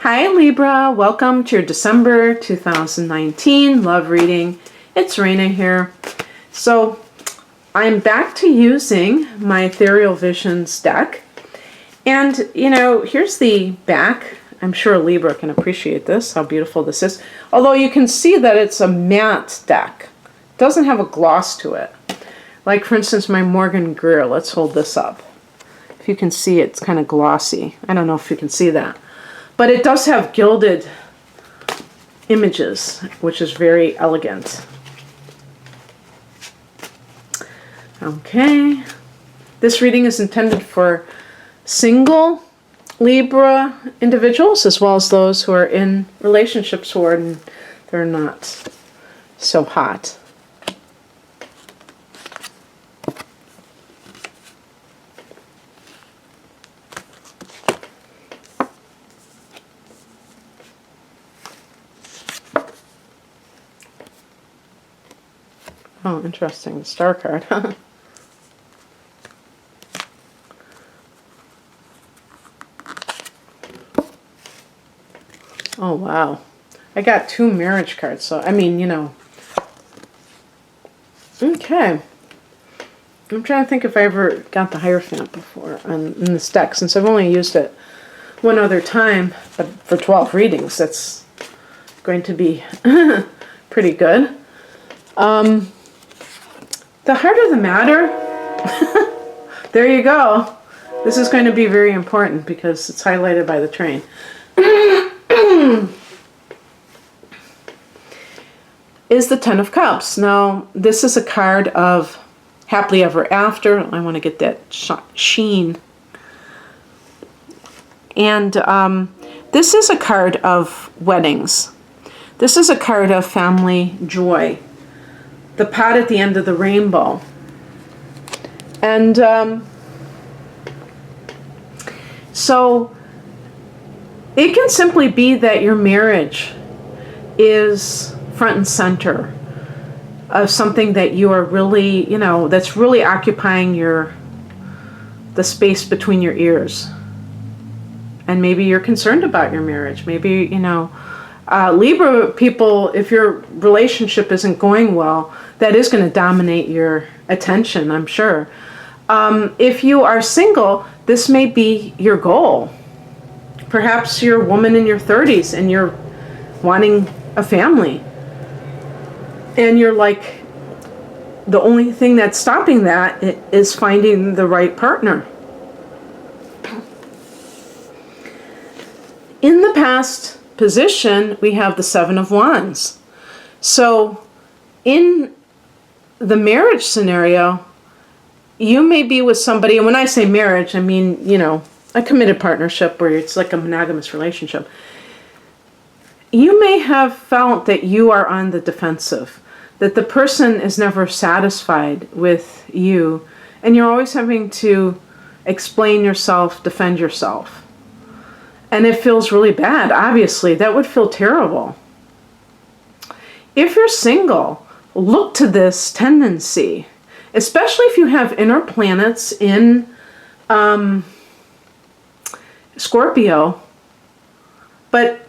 Hi Libra, welcome to your December 2019 love reading. It's Raina here. So I'm back to using my Ethereal Visions deck. And here's the back. I'm sure Libra can appreciate this, how beautiful this is. Although you can see that it's a matte deck. It doesn't have a gloss to it. Like for instance, my Morgan Greer. Let's hold this up. If you can see, it's kind of glossy. I don't know if you can see that. But it does have gilded images, which is very elegant. Okay. This reading is intended for single Libra individuals, as well as those who are in relationships where they're not so hot. Oh, interesting. The star card. Oh, wow. I got 2 marriage cards, so, Okay. I'm trying to think if I ever got the Hierophant before in this deck, since I've only used it one other time, but for 12 readings, that's going to be pretty good. The heart of the matter, there you go. This is going to be very important because it's highlighted by the train. Is the Ten of Cups. Now, this is a card of happily ever after. I want to get that sheen. And this is a card of weddings. This is a card of family joy. The pot at the end of the rainbow. And so it can simply be that your marriage is front and center of something that you are really, that's really occupying the space between your ears. And maybe you're concerned about your marriage. Maybe, Libra people, if your relationship isn't going well, that is going to dominate your attention, I'm sure. If you are single, this may be your goal. Perhaps you're a woman in your 30s and you're wanting a family. And you're like, the only thing that's stopping that is finding the right partner. In the past position, we have the Seven of Wands. So in the marriage scenario, you may be with somebody, and when I say marriage, I mean, a committed partnership where it's like a monogamous relationship. You may have felt that you are on the defensive, that the person is never satisfied with you, and you're always having to explain yourself, defend yourself. And it feels really bad, obviously. That would feel terrible. If you're single, look to this tendency, especially if you have inner planets in Scorpio, but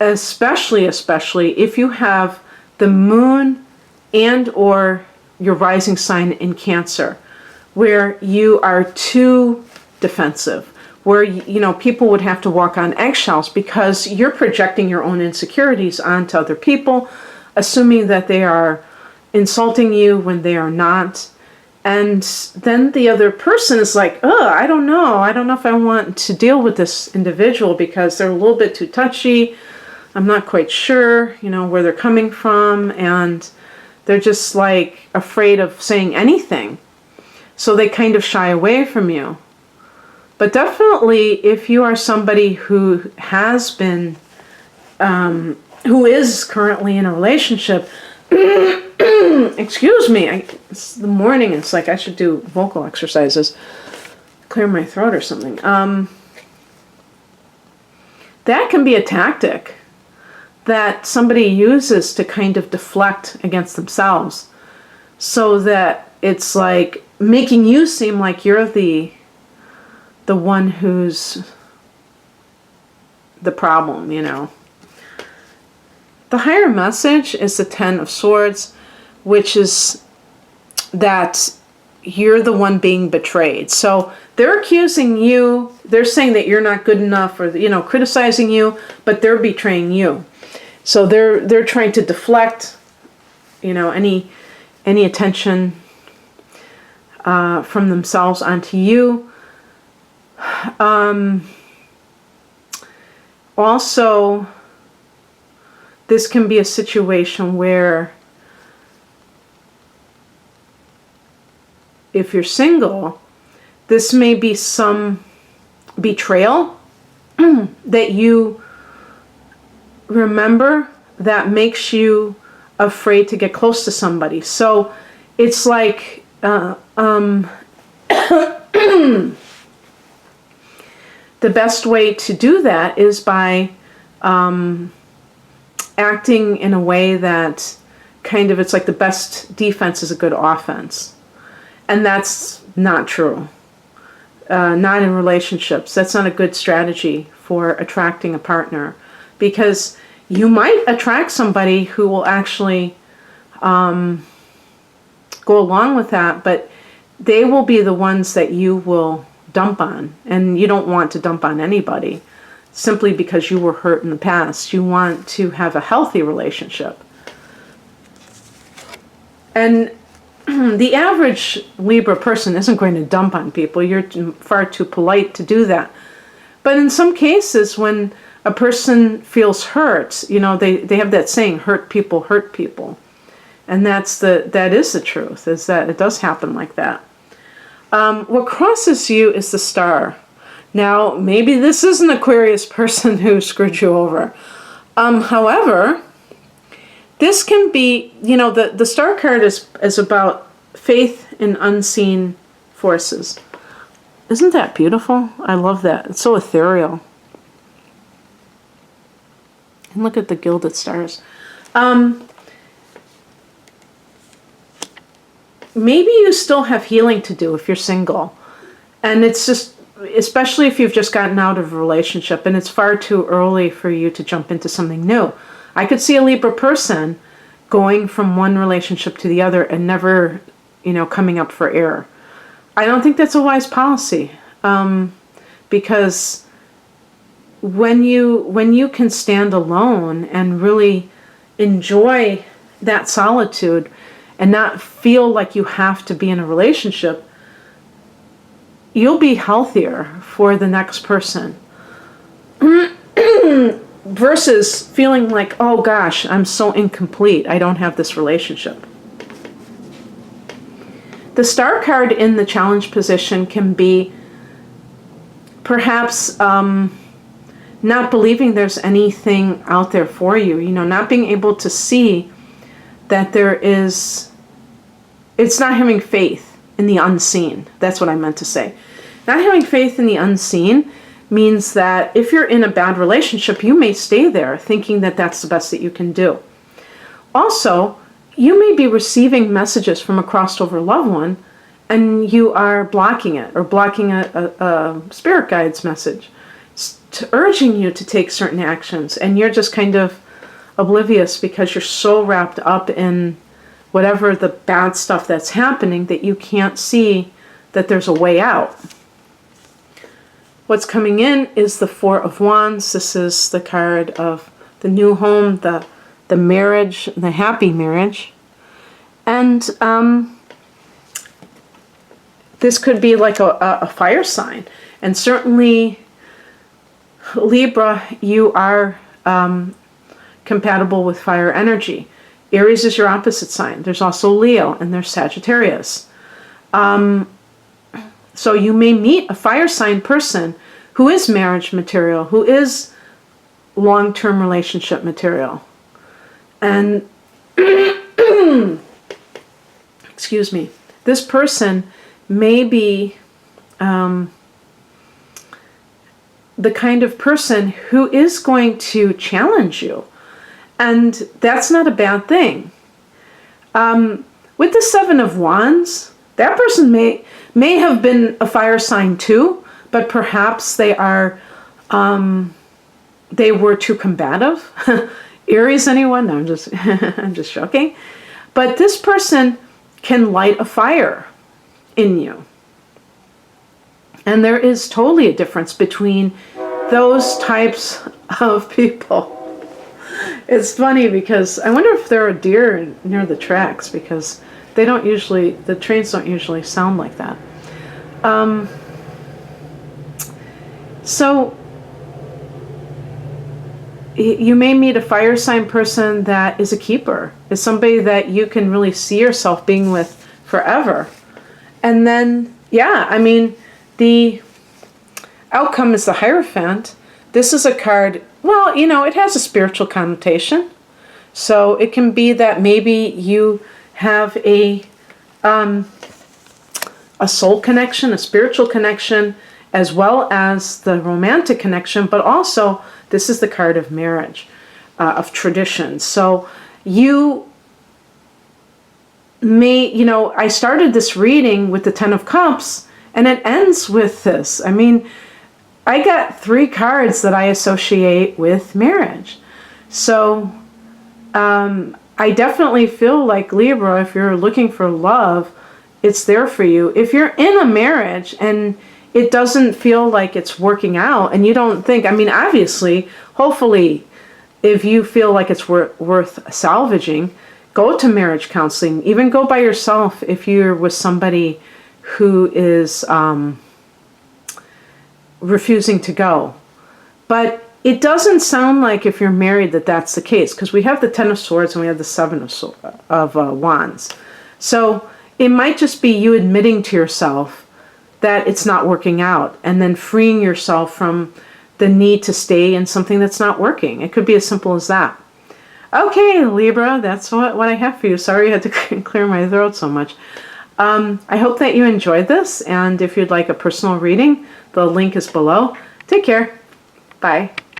especially if you have the moon and or your rising sign in Cancer, where you are too defensive, where people would have to walk on eggshells because you're projecting your own insecurities onto other people, assuming that they are insulting you when they are not. And then the other person is like, oh, I don't know if I want to deal with this individual because they're a little bit too touchy. I'm not quite sure, where they're coming from, and they're just like afraid of saying anything. So they kind of shy away from you. But definitely if you are somebody who has been, who is currently in a relationship, excuse me, it's the morning, it's like I should do vocal exercises, clear my throat or something. That can be a tactic that somebody uses to kind of deflect against themselves, so that it's like making you seem like you're the one who's the problem, you know. The higher message is the Ten of Swords, which is that you're the one being betrayed. So they're accusing you, they're saying that you're not good enough, or, you know, criticizing you, but they're betraying you. So they're trying to deflect, you know, any attention from themselves onto you. Also, this can be a situation where if you're single, this may be some betrayal that you remember that makes you afraid to get close to somebody. So it's like the best way to do that is by acting in a way that kind of, it's like the best defense is a good offense. And that's not true. Not in relationships. That's not a good strategy for attracting a partner, because you might attract somebody who will actually go along with that, but they will be the ones that you will dump on. And you don't want to dump on anybody simply because you were hurt in the past. You want to have a healthy relationship. And the average Libra person isn't going to dump on people. You're far too polite to do that. But in some cases, when a person feels hurt, you know, they have that saying, hurt people hurt people. And that is the truth, is that it does happen like that. What crosses you is the star. Now, maybe this is an Aquarius person who screwed you over. However, this can be, you know, the star card is about faith in unseen forces. Isn't that beautiful? I love that. It's so ethereal. And look at the gilded stars. Maybe you still have healing to do if you're single. And it's just, especially if you've just gotten out of a relationship and it's far too early for you to jump into something new. I could see a Libra person going from one relationship to the other and never, you know, coming up for air. I don't think that's a wise policy, because when you can stand alone and really enjoy that solitude and not feel like you have to be in a relationship, you'll be healthier for the next person. Versus feeling like, oh gosh, I'm so incomplete, I don't have this relationship. The star card in the challenge position can be perhaps not believing there's anything out there for you, you know, not being able to see that there is, it's not having faith in the unseen. That's what I meant to say. Not having faith in the unseen means that if you're in a bad relationship, you may stay there thinking that that's the best that you can do. Also, you may be receiving messages from a crossed over loved one and you are blocking it, or blocking a spirit guide's message urging you to take certain actions, and you're just kind of oblivious because you're so wrapped up in whatever the bad stuff that's happening that you can't see that there's a way out. What's coming in is the Four of Wands. This is the card of the new home, the marriage, the happy marriage. And this could be like a fire sign. And certainly, Libra, you are compatible with fire energy. Aries is your opposite sign. There's also Leo, and there's Sagittarius. So you may meet a fire sign person who is marriage material, who is long-term relationship material. And, excuse me, this person may be the kind of person who is going to challenge you. And that's not a bad thing. With the Seven of Wands, that person may have been a fire sign too, but perhaps they are they were too combative. Aries, anyone? No, I'm just, I'm just joking. But this person can light a fire in you. And there is totally a difference between those types of people. It's funny because I wonder if there are deer near the tracks, because they don't usually, the trains don't usually sound like that. So you may meet a fire sign person that is a keeper, is somebody that you can really see yourself being with forever. And then, yeah, I mean, the outcome is the Hierophant. This is a card, well, you know, it has a spiritual connotation. So it can be that maybe you have a soul connection, a spiritual connection, as well as the romantic connection, but also this is the card of marriage, of tradition. So you may, you know, I started this reading with the Ten of Cups, and it ends with this. I mean, I got 3 cards that I associate with marriage. So I definitely feel like, Libra, if you're looking for love, it's there for you. If you're in a marriage and it doesn't feel like it's working out, and you don't think, I mean, obviously, hopefully, if you feel like it's worth salvaging, go to marriage counseling. Even go by yourself if you're with somebody who is refusing to go. But it doesn't sound like, if you're married, that that's the case, because we have the Ten of Swords and we have the Seven of Wands. So it might just be you admitting to yourself that it's not working out, and then freeing yourself from the need to stay in something that's not working. It could be as simple as that. Okay, Libra, that's what I have for you. Sorry I had to clear my throat so much. I hope that you enjoyed this, and if you'd like a personal reading, the link is below. Take care. Bye.